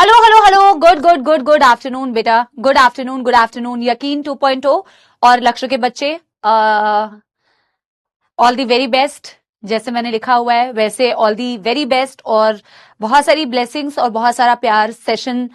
Hello hello hello, good good good good afternoon बेटा, good afternoon good afternoon. यकीन 2.0 और लक्ष्य के बच्चे, ऑल दी वेरी बेस्ट। जैसे मैंने लिखा हुआ है वैसे ऑल दी वेरी बेस्ट, और बहुत सारी ब्लेसिंग्स और बहुत सारा प्यार। सेशन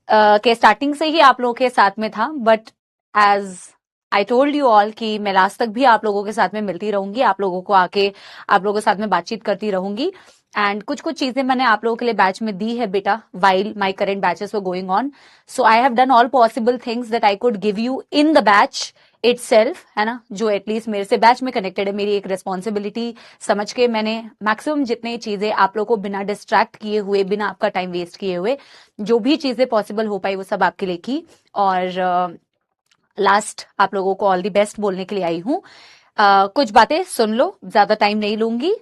के स्टार्टिंग से ही आप लोगों के साथ में था, but as I told you all कि मैं लास्ट तक भी आप लोगों के साथ में मिलती रहूंगी, आप लोगों को आके आप लोगों के साथ में बातचीत करती रहूंगी। एंड कुछ कुछ चीजें मैंने आप लोगों के लिए बैच में दी है बेटा, while my current batches were going on. So I have done all possible things that I could give you in the batch itself, है ना। जो एटलीस्ट मेरे से बैच में कनेक्टेड है, मेरी एक रिस्पॉन्सिबिलिटी समझ के मैंने मैक्सिमम जितनी चीजें आप लोगों को बिना डिस्ट्रैक्ट किए हुए, बिना आपका टाइम वेस्ट किए हुए, जो भी चीजें पॉसिबल हो पाई वो सब आपके लिए की। और लास्ट आप लोगों को ऑल दी बेस्ट बोलने के लिए आई हूँ। कुछ बातें सुन लो, ज्यादा टाइम नहीं लूंगी।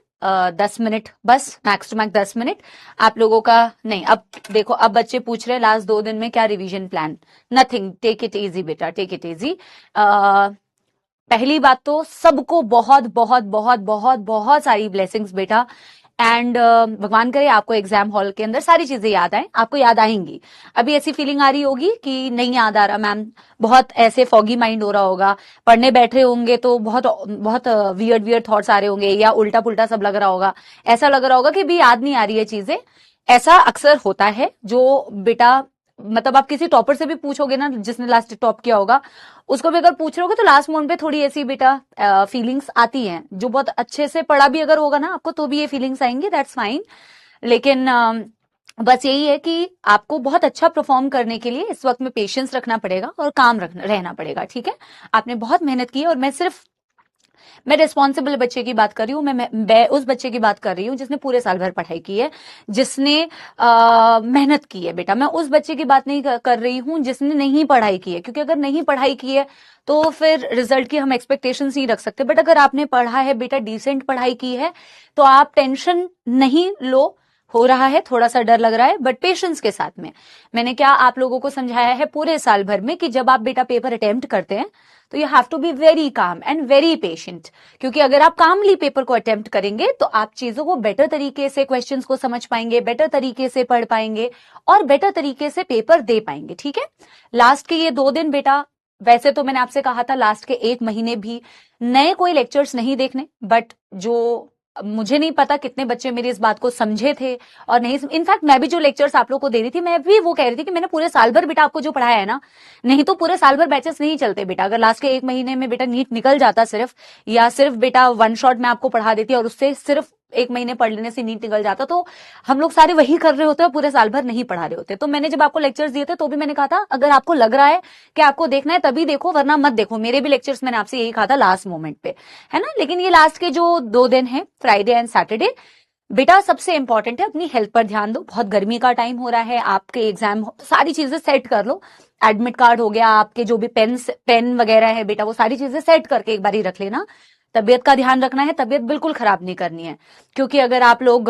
10 मिनट बस, मैक्स टू मैक्स 10 मिनट आप लोगों का। नहीं, अब देखो, अब बच्चे पूछ रहे हैं लास्ट 2 दिन में क्या revision plan. Nothing, take it easy बेटा, टेक इट इजी। पहली बात तो सबको बहुत बहुत बहुत बहुत बहुत सारी ब्लेसिंग्स बेटा। एंड भगवान करे आपको एग्जाम हॉल के अंदर सारी चीजें याद आए, आपको याद आएंगी। अभी ऐसी फीलिंग आ रही होगी कि नहीं याद आ रहा मैम, बहुत ऐसे फॉगी माइंड हो रहा होगा, पढ़ने बैठे होंगे तो बहुत बहुत वियर्ड वियर्ड थॉट्स आ रहे होंगे, या उल्टा पुल्टा सब लग रहा होगा, ऐसा लग रहा होगा कि भी याद नहीं आ रही है चीजें। ऐसा अक्सर होता है जो बेटा, मतलब आप किसी टॉपर से भी पूछोगे ना जिसने लास्ट टॉप किया होगा, उसको भी अगर पूछ रहे होगे तो लास्ट मोमेंट पे थोड़ी ऐसी बेटा फीलिंग्स आती हैं। जो बहुत अच्छे से पढ़ा भी अगर होगा ना आपको तो भी ये फीलिंग्स आएंगी, दैट्स फाइन। लेकिन बस यही है कि आपको बहुत अच्छा परफॉर्म करने के लिए इस वक्त में पेशेंस रखना पड़ेगा और काम रखना रहना पड़ेगा, ठीक है। आपने बहुत मेहनत की है, और मैं रिस्पॉन्सिबल बच्चे की बात कर रही हूँ। मैं उस बच्चे की बात कर रही हूँ जिसने पूरे साल भर पढ़ाई की है, जिसने मेहनत की है बेटा। मैं उस बच्चे की बात नहीं कर रही हूँ जिसने नहीं पढ़ाई की है, क्योंकि अगर नहीं पढ़ाई की है तो फिर रिजल्ट की हम एक्सपेक्टेशंस नहीं रख सकते। बट अगर आपने पढ़ा है बेटा, डिसेंट पढ़ाई की है, तो आप टेंशन नहीं लो। हो रहा है, थोड़ा सा डर लग रहा है, बट पेशेंस के साथ में। मैंने क्या आप लोगों को समझाया है पूरे साल भर में कि जब आप बेटा पेपर अटेम्प्ट करते हैं तो you have to be very calm and very patient. क्योंकि अगर आप कामली पेपर को अटेम्प्ट करेंगे तो आप चीजों को बेटर तरीके से, क्वेश्चंस को समझ पाएंगे, बेटर तरीके से पढ़ पाएंगे, और बेटर तरीके से पेपर दे पाएंगे, ठीक है। लास्ट के ये 2 दिन बेटा, वैसे तो मैंने आपसे कहा था लास्ट के 1 महीने भी नए कोई लेक्चर्स नहीं देखने, बट जो मुझे नहीं पता कितने बच्चे मेरी इस बात को समझे थे और नहीं। इनफैक्ट मैं भी जो लेक्चर्स आप लोग को दे रही थी, मैं भी वो कह रही थी कि मैंने पूरे साल भर बेटा आपको जो पढ़ाया है ना, नहीं तो पूरे साल भर बैचेस नहीं चलते बेटा। अगर लास्ट के 1 महीने में बेटा नीट निकल जाता सिर्फ, या सिर्फ बेटा वन शॉट में आपको पढ़ा देती और उससे सिर्फ 1 महीने पढ़ लेने से नीट निकल जाता, तो हम लोग सारे वही कर रहे होते और पूरे साल भर नहीं पढ़ा रहे होते। तो मैंने जब आपको लेक्चर्स दिए थे तो भी मैंने कहा था अगर आपको लग रहा है कि आपको देखना है तभी देखो, वरना मत देखो। मेरे भी लेक्चर्स मैंने आपसे यही कहा था लास्ट मोमेंट पे, है ना। लेकिन ये लास्ट के जो 2 दिन है, फ्राइडे एंड सैटरडे, बेटा सबसे इंपॉर्टेंट है अपनी हेल्थ पर ध्यान दो। बहुत गर्मी का टाइम हो रहा है, आपके एग्जाम, सारी चीजें सेट कर लो। एडमिट कार्ड हो गया, आपके जो भी पेन वगैरह है बेटा, वो सारी चीजें सेट करके एक बार ही रख लेना। तबीयत का ध्यान रखना है, तबीयत बिल्कुल खराब नहीं करनी है, क्योंकि अगर आप लोग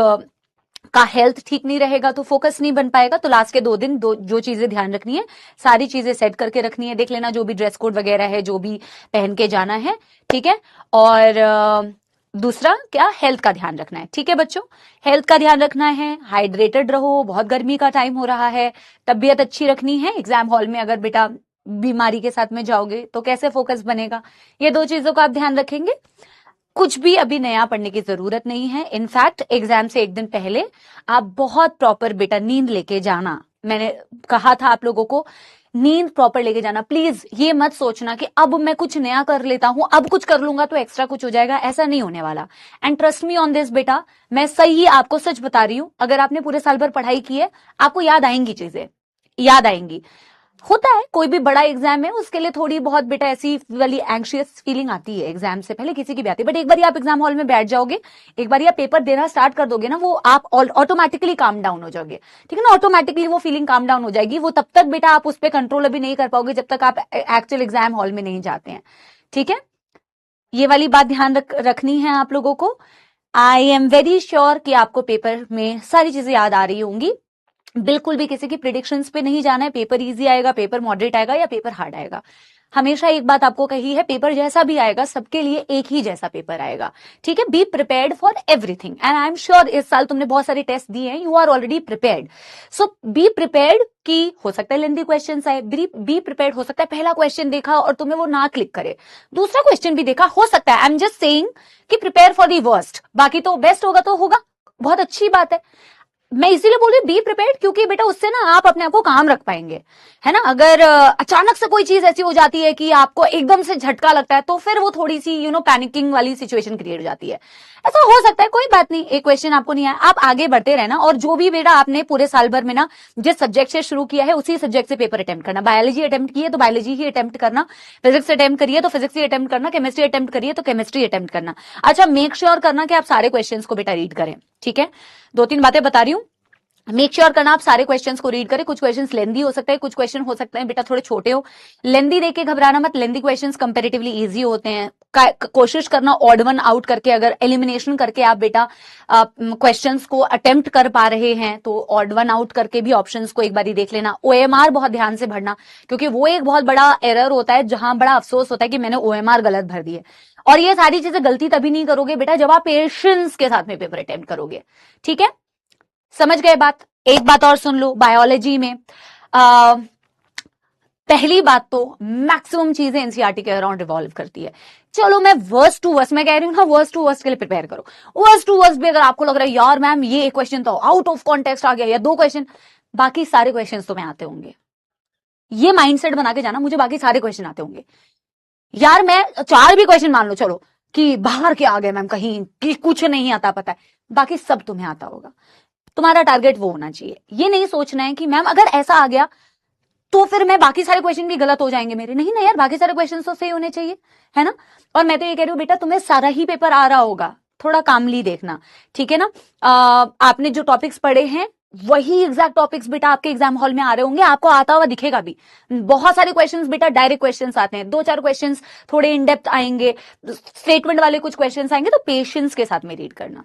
का हेल्थ ठीक नहीं रहेगा तो फोकस नहीं बन पाएगा। तो लास्ट के 2 दिन जो चीजें ध्यान रखनी है, सारी चीजें सेट करके रखनी है। देख लेना जो भी ड्रेस कोड वगैरह है, जो भी पहन के जाना है, ठीक है। और दूसरा क्या, हेल्थ का ध्यान रखना है, ठीक है बच्चों। हेल्थ का ध्यान रखना है, हाइड्रेटेड रहो, बहुत गर्मी का टाइम हो रहा है, तबीयत अच्छी रखनी है। एग्जाम हॉल में अगर बेटा बीमारी के साथ में जाओगे तो कैसे फोकस बनेगा, ये 2 चीजों का आप ध्यान रखेंगे। कुछ भी अभी नया पढ़ने की जरूरत नहीं है। इनफैक्ट एग्जाम से 1 दिन पहले आप बहुत प्रॉपर बेटा नींद लेके जाना। मैंने कहा था आप लोगों को, नींद प्रॉपर लेके जाना। प्लीज ये मत सोचना कि अब मैं कुछ नया कर लेता हूं, अब कुछ कर लूंगा तो एक्स्ट्रा कुछ हो जाएगा, ऐसा नहीं होने वाला। And trust me on this बेटा, मैं सही आपको सच बता रही हूं, अगर आपने पूरे साल भर पढ़ाई की है, आपको याद आएंगी चीजें, याद आएंगी। होता है कोई भी बड़ा एग्जाम है उसके लिए थोड़ी बहुत बेटा ऐसी वाली एंग्शियस फीलिंग आती है एग्जाम से पहले, किसी की भी आती है। बट एक बार आप एग्जाम हॉल में बैठ जाओगे, एक बार आप पेपर देना स्टार्ट कर दोगे ना, वो आप ऑटोमेटिकली काम डाउन हो जाओगे, ठीक है ना। ऑटोमेटिकली वो फीलिंग काम डाउन हो जाएगी। वो तब तक बेटा आप उस पर कंट्रोल अभी नहीं कर पाओगे जब तक आप एक्चुअल एग्जाम हॉल में नहीं जाते हैं, ठीक है। ये वाली बात ध्यान रखनी है आप लोगों को। आई एम वेरी श्योर कि आपको पेपर में सारी चीजें याद आ रही होंगी। बिल्कुल भी किसी की प्रिडिक्शंस पे नहीं जाना है, पेपर इजी आएगा, पेपर मॉडरेट आएगा या पेपर हार्ड आएगा। हमेशा एक बात आपको कही है, पेपर जैसा भी आएगा सबके लिए एक ही जैसा पेपर आएगा, ठीक है। Be prepared for everything and I am sure इस साल तुमने बहुत सारे टेस्ट दिए हैं, you are already prepared. So be prepared कि हो सकता है लेंथी क्वेश्चन आए, बी प्रिपेयर्ड हो सकता है पहला क्वेश्चन देखा और तुम्हें वो ना क्लिक करे, दूसरा क्वेश्चन भी देखा, हो सकता है। आई एम जस्ट सेइंग कि प्रिपेयर फॉर दी वर्स्ट, बाकी तो बेस्ट होगा तो होगा, बहुत अच्छी बात है। मैं इसीलिए बोल रही हूँ बी प्रिपेयर्ड, क्योंकि बेटा उससे ना आप अपने आप को काम रख पाएंगे, है ना। अगर अचानक से कोई चीज ऐसी हो जाती है कि आपको एकदम से झटका लगता है, तो फिर वो थोड़ी सी पैनिकिंग वाली सिचुएशन क्रिएट हो जाती है। ऐसा हो सकता है, कोई बात नहीं, एक क्वेश्चन आपको नहीं आया, आप आगे बढ़ते रहना। और जो भी बेटा आपने पूरे साल भर में ना जिस सब्जेक्ट से शुरू किया है उसी सब्जेक्ट से पेपर अटेम्प्ट करना। बायोलॉजी अटेम्प्ट किए तो बायोलॉजी ही अटेम्प्ट करना, फिजिक्स अटेम्प्ट करिए तो फिजिक्स ही अटेम्प्ट करना, केमिस्ट्री अटेम्प्ट करिए तो केमिस्ट्री अटेम्प्ट करना। अच्छा, मेक श्योर करना कि आप सारे क्वेश्चन को बेटा रीड करें, ठीक है। 2-3 बातें बता रही हूँ, मेक श्योर करना आप सारे क्वेश्चंस को रीड करें। कुछ क्वेश्चंस लेंदी हो सकते हैं, कुछ क्वेश्चन हो सकते हैं बेटा थोड़े छोटे हो। लेंदी देख के घबराना मत, लेंदी क्वेश्चंस कंपैरेटिवली इजी होते हैं। कोशिश करना ऑड वन आउट करके, अगर एलिमिनेशन करके आप बेटा क्वेश्चंस को अटेम्प्ट कर पा रहे हैं तो ऑड वन आउट करके भी ऑप्शंस को एक बार देख लेना। ओएमआर बहुत ध्यान से भरना, क्योंकि वो एक बहुत बड़ा एरर होता है जहां बड़ा अफसोस होता है कि मैंने ओएमआर गलत भर दिए। और ये सारी चीजें गलती तभी नहीं करोगे बेटा जब आप पेशेंस के साथ में पेपर अटेम्प्ट करोगे, ठीक है। समझ गए बात। एक बात और सुन लो, बायोलॉजी में पहली बात तो मैक्सिमम चीजें एनसीईआरटी के अराउंड रिवॉल्व करती है। चलो मैं वर्स्ट टू वर्स्ट, मैं कह रही हूं ना वर्स्ट टू वर्स्ट के लिए प्रिपेयर करो। वर्स्ट टू वर्स्ट भी अगर आपको लग रहा है यार मैम ये एक क्वेश्चन तो आउट ऑफ कॉन्टेक्स्ट आ गया, या 2 क्वेश्चन, बाकी सारे क्वेश्चन तो मैं आते होंगे। ये माइंडसेट बना के जाना, मुझे बाकी सारे क्वेश्चन आते होंगे। यार मैं 4 भी क्वेश्चन मान लो चलो कि बाहर के आ गए मैम कहीं कि कुछ नहीं आता, पता है बाकी सब तुम्हें आता होगा। तुम्हारा टारगेट वो होना चाहिए। ये नहीं सोचना है कि मैम अगर ऐसा आ गया तो फिर मैं बाकी सारे क्वेश्चन भी गलत हो जाएंगे मेरे। नहीं ना यार, बाकी सारे क्वेश्चन तो सही होने चाहिए, है ना। और मैं तो ये कह रही हूँ बेटा तुम्हें सारा ही पेपर आ रहा होगा, थोड़ा कामली देखना, ठीक है ना। आपने जो टॉपिक्स पढ़े हैं वही एग्जैक्ट टॉपिक्स बेटा आपके एग्जाम हॉल में आ रहे होंगे, आपको आता हुआ दिखेगा भी। बहुत सारे क्वेश्चंस बेटा डायरेक्ट क्वेश्चंस आते हैं, 2-4 क्वेश्चंस थोड़े इन डेप्थ आएंगे, स्टेटमेंट वाले कुछ क्वेश्चंस आएंगे, तो पेशेंस के साथ में रीड करना।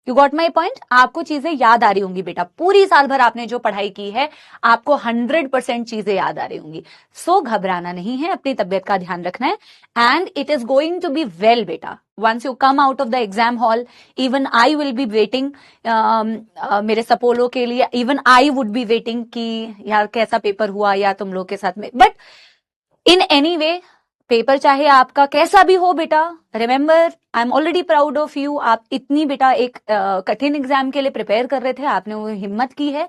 You got my point. आपको चीजें याद आ रही होंगी बेटा, पूरी साल भर आपने जो पढ़ाई की है आपको 100% चीजें याद आ रही होंगी। सो घबराना नहीं है, अपनी तबियत का ध्यान रखना है and it is going to be well बेटा। Once you come out of the exam hall, even I will be waiting मेरे सपोलो के लिए, even I would be waiting कि यार कैसा पेपर हुआ या तुम लोग के साथ में। But in any way, paper चाहे आपका कैसा भी हो बेटा, remember I am already proud of you. आप इतनी बेटा एक कठिन एग्जाम के लिए प्रिपेयर कर रहे थे, आपने वो हिम्मत की है,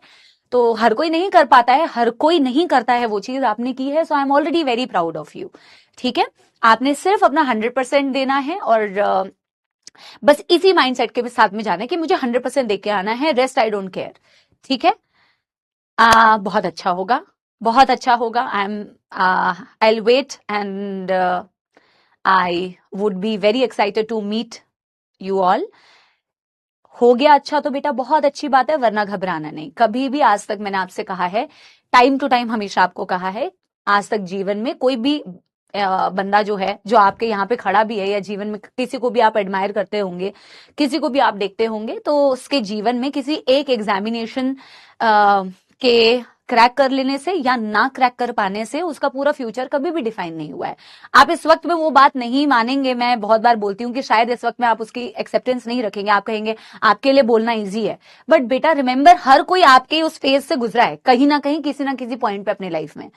तो हर कोई नहीं कर पाता है, हर कोई नहीं करता है वो चीज आपने की है। So I am already very proud of you, ठीक है। आपने सिर्फ अपना 100% देना है और बस इसी माइंडसेट के साथ में जाना है कि मुझे 100% दे के आना है, रेस्ट आई डोंट केयर, ठीक है। बहुत अच्छा होगा, बहुत अच्छा होगा। I'll wait and I would be very excited to meet you all. हो गया अच्छा तो बेटा बहुत अच्छी बात है, वरना घबराना नहीं। कभी भी आज तक मैंने आपसे कहा है, टाइम टू टाइम हमेशा आपको कहा है, आज तक जीवन में कोई भी बंदा जो है, जो आपके यहाँ पे खड़ा भी है, या जीवन में किसी को भी आप एडमायर करते होंगे, किसी को भी आप देखते होंगे, तो उसके जीवन में किसी एक एग्जामिनेशन के क्रैक कर लेने से या ना क्रैक कर पाने से उसका पूरा फ्यूचर कभी भी डिफाइन नहीं हुआ है। आप इस वक्त में वो बात नहीं मानेंगे, मैं बहुत बार बोलती हूँ कि शायद इस वक्त में आप उसकी एक्सेप्टेंस नहीं रखेंगे, आप कहेंगे आपके लिए बोलना इजी है। बट बेटा रिमेंबर, हर कोई आपके उस फेज से गुजरा है कहीं ना कहीं, किसी ना किसी पॉइंट पे अपनी लाइफ में।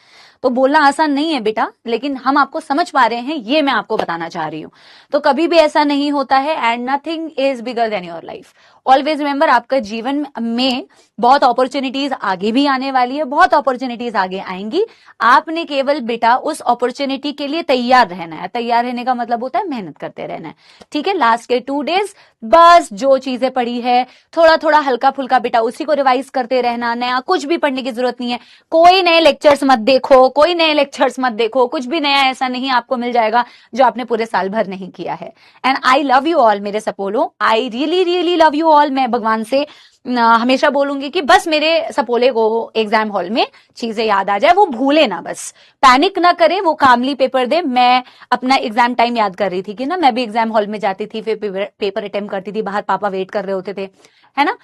तो बोलना आसान नहीं है बेटा, लेकिन हम आपको समझ पा रहे हैं, ये मैं आपको बताना चाह रही हूँ। तो कभी भी ऐसा नहीं होता है and nothing is bigger than your life. Always remember, आपका जीवन में बहुत अपॉर्चुनिटीज आगे भी आने वाली है, बहुत अपॉर्चुनिटीज आगे आएंगी। आपने केवल बेटा उस अपॉर्चुनिटी के लिए तैयार रहना है। तैयार रहने का मतलब होता है मेहनत करते रहना है, ठीक है। लास्ट के 2 डेज बस जो चीजें पढ़ी है थोड़ा थोड़ा हल्का फुल्का बेटा उसी को रिवाइज करते रहना, नया कुछ भी पढ़ने की जरूरत नहीं है। कोई नए लेक्चर्स मत देखो, कोई नए लेक्चर्स मत देखो, कुछ भी नया ऐसा नहीं आपको मिल जाएगा जो आपने पूरे साल भर नहीं किया है। And I love you all मेरे सपोलो, I really really love you all. मैं भगवान से हमेशा बोलूंगी कि बस मेरे सपोले को एग्जाम हॉल में चीजें याद आ जाए, वो भूले ना, बस पैनिक ना करे, वो कामली पेपर दे। मैं अपना एग्जाम टाइम याद कर रही थी कि ना मैं भी एग्जाम हॉल में जाती थी, फिर पेपर अटेम्प्ट करती थी, बाहर पापा वेट कर रहे होते थे, है ना।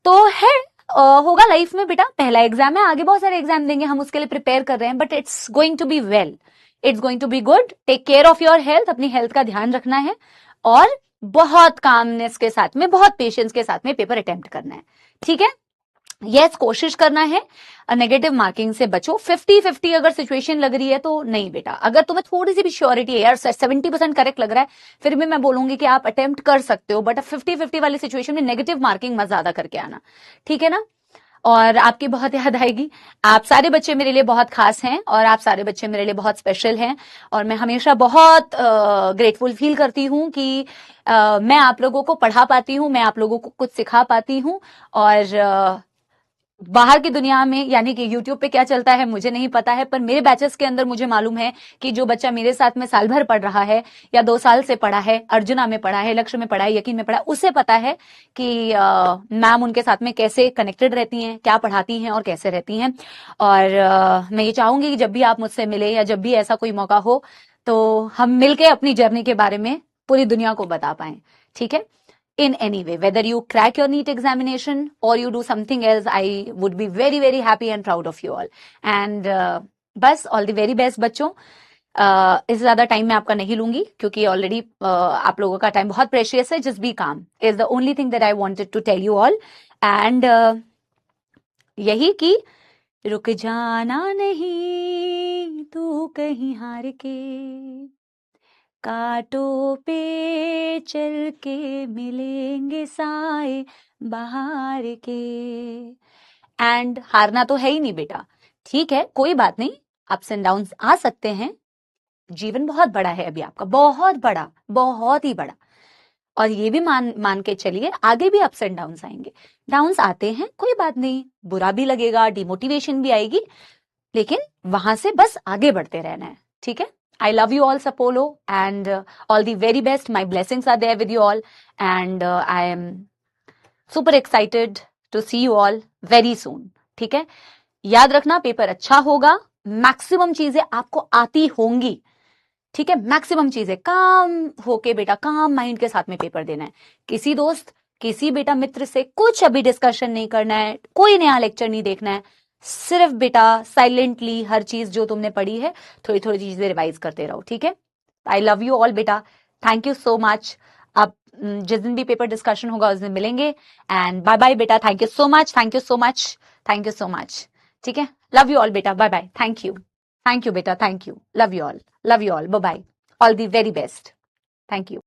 तो है होगा लाइफ में बेटा, पहला एग्जाम है, आगे बहुत सारे एग्जाम देंगे, हम उसके लिए प्रिपेयर कर रहे हैं, but it's going to be well, it's going to be good. Take care of your health, अपनी हेल्थ का ध्यान रखना है और बहुत कामनेस के साथ में, बहुत पेशेंस के साथ में पेपर अटेम्प्ट करना है, ठीक है। यस, कोशिश करना है नेगेटिव मार्किंग से बचो। 50-50 अगर सिचुएशन लग रही है तो नहीं बेटा, अगर तुम्हें थोड़ी सी भी श्योरिटी है यार 70% करेक्ट लग रहा है, फिर भी मैं बोलूंगी कि आप अटेम्प्ट कर सकते हो, बट 50-50 वाली सिचुएशन में नेगेटिव मार्किंग मत ज्यादा करके आना, ठीक है ना। और आपकी बहुत याद आएगी, आप सारे बच्चे मेरे लिए बहुत खास हैं और आप सारे बच्चे मेरे लिए बहुत स्पेशल हैं, और मैं हमेशा बहुत ग्रेटफुल फील करती हूँ कि मैं आप लोगों को पढ़ा पाती हूँ, मैं आप लोगों को कुछ सिखा पाती हूँ। और बाहर की दुनिया में यानी कि YouTube पे क्या चलता है मुझे नहीं पता है, पर मेरे बैचेस के अंदर मुझे मालूम है कि जो बच्चा मेरे साथ में साल भर पढ़ रहा है या 2 साल से पढ़ा है, अर्जुना में पढ़ा है, लक्ष्य में पढ़ा है, यकीन में पढ़ा है, उसे पता है कि मैम उनके साथ में कैसे कनेक्टेड रहती हैं, क्या पढ़ाती हैं और कैसे रहती हैं। और मैं ये चाहूंगी कि जब भी आप मुझसे मिले या जब भी ऐसा कोई मौका हो तो हम मिलके अपनी जर्नी के बारे में पूरी दुनिया को बता पाएं, ठीक है। In any way, whether you crack your NEET examination or you do something else, I would be very very happy and proud of you all. And बस all the very best बच्चों। इससे ज्यादा टाइम मैं आपका नहीं लूंगी क्योंकि already आप लोगों का टाइम बहुत प्रेशियस है। Just be calm is the only thing that I wanted to tell you all. And यही कि रुक जाना नहीं तू कहीं हार के, कांटों पे चल के मिलेंगे साए बाहर के। एंड हारना तो है ही नहीं बेटा, ठीक है, कोई बात नहीं, अप्स एंड डाउन्स आ सकते हैं, जीवन बहुत बड़ा है अभी आपका, बहुत बड़ा, बहुत ही बड़ा। और ये भी मान के चलिए आगे भी अप्स एंड डाउन्स आएंगे, डाउन्स आते हैं, कोई बात नहीं, बुरा भी लगेगा, डिमोटिवेशन भी आएगी, लेकिन वहां से बस आगे बढ़ते रहना है, ठीक है। I love you all, Sapolo, and all the very best. My blessings are there with you all, and I am super excited to see you all very soon. ठीक है, याद रखना पेपर अच्छा होगा, मैक्सिमम चीजें आपको आती होंगी, ठीक है, मैक्सिमम चीजें काम होके बेटा, काम माइंड के साथ में पेपर देना है। किसी दोस्त, किसी बेटा मित्र से कुछ अभी डिस्कशन नहीं करना है, कोई नया लेक्चर नहीं देखना है, सिर्फ बेटा साइलेंटली हर चीज जो तुमने पढ़ी है थोड़ी थोड़ी चीजें रिवाइज करते रहो, ठीक है। आई लव यू ऑल बेटा, थैंक यू सो मच। अब जिस दिन भी पेपर डिस्कशन होगा उस दिन मिलेंगे, एंड बाय बाय बेटा, thank you so much, thank you so much, thank you so much, ठीक है। लव यू ऑल बेटा, बाय बाय, थैंक यू बेटा, thank you, love you all, bye bye, all the very best, thank you.